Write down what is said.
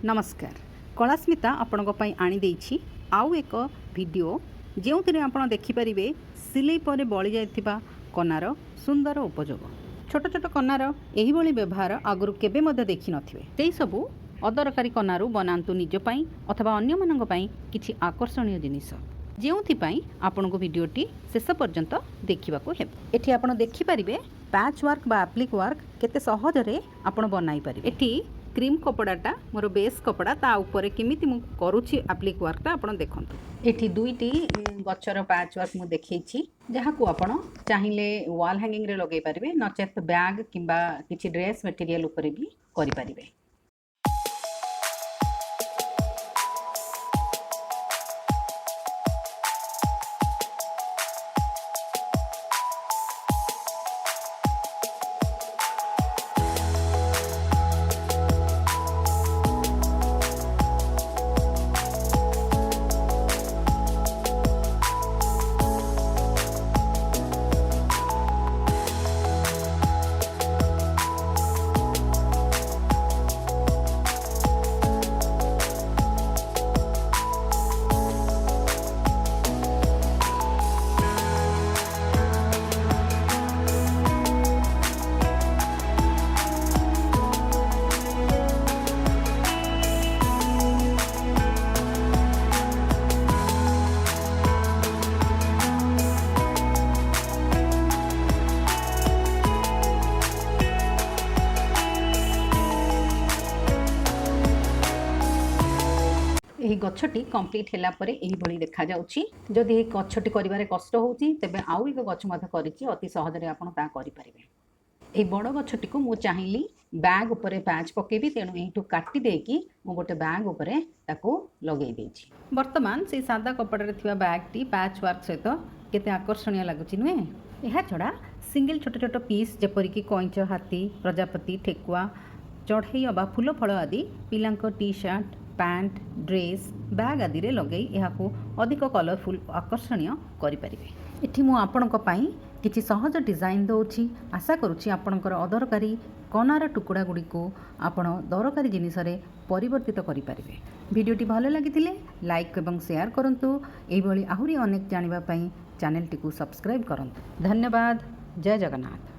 नमस्कार कलास्मिता आपण आनी देछि आउ एक वीडियो जो आपण देखिपारे सिलाई पर बड़ी जाइथिबा कनार सुंदर उपयोग छोट छोट कनार यही भली व्यवहार आगु केबे मध्य देखि नथिबे सेही सबु अदरकारी कनारू बनातु निजपाई अथवा अन्य मानक पई किछि आकर्षणीय जिनिस जोंथिपाई आपण को वीडियोटी शेष पर्यंत देखा एठी आपण देखिपारे पैच वर्क बा एप्लिक वर्क केते सहजरे आपण बनाई पारे एठी क्रीम कपड़ाटा मोर बेस कपड़ा ता ऊपर केमिति मु करूछि एप्लिक वर्कटा आपण देखंतु एठी दुईटी गचर पैच वर्क मु देखैछि जहा को आपण चाहिले वॉल हैंगिंग रे लगे पारिबे नचेत बैग किंबा किछि ड्रेस मटेरियल ऊपर भी करि पारिबे। यही गछटी कंप्लीट होला परे एही भली देखा जाउची जदि ए गछटी करिवारे कष्ट होउची तबे आउ एक गछ मध करिची अति सहज रे आपण ता करि परिबे। ए बड़ गछटी को मु चाहिली बैग ऊपर पैच पकेबी तेणु एठू काटी देकी मु गोटे बैग ऊपर ताको लगेई देछि। वर्तमान से सादा कपड़ा रे थिबा बैग टी पैच वर्क सहित केते आकर्षणीय लागुची नुए। एहा छडा सिंगल छोट छोट पीस जेपरि कि कइंच हाथी प्रजापति ठेकुआ चढ़ई अबा फूल फल आदि पिलांक T shirt pant dress bag आदि रे लगे यहाकू अधिक कलरफुल आकर्षणीय करिपारिबे। एठी मु आपणक पई किछि सहज डिजाइन दउछि आशा करूछि आपणकर अदरकारी कनार टुकुड़ा गुडी को आपण दरकारी जिनिस रे परिवर्तित करिपारिबे। वीडियोटी भलो लागिथिले लाइक एवं शेयर करंतु एही भली आहुरी अनेक जानिबा पई चैनल टी को सब्सक्राइब करंतु। धन्यवाद। जय जगन्नाथ।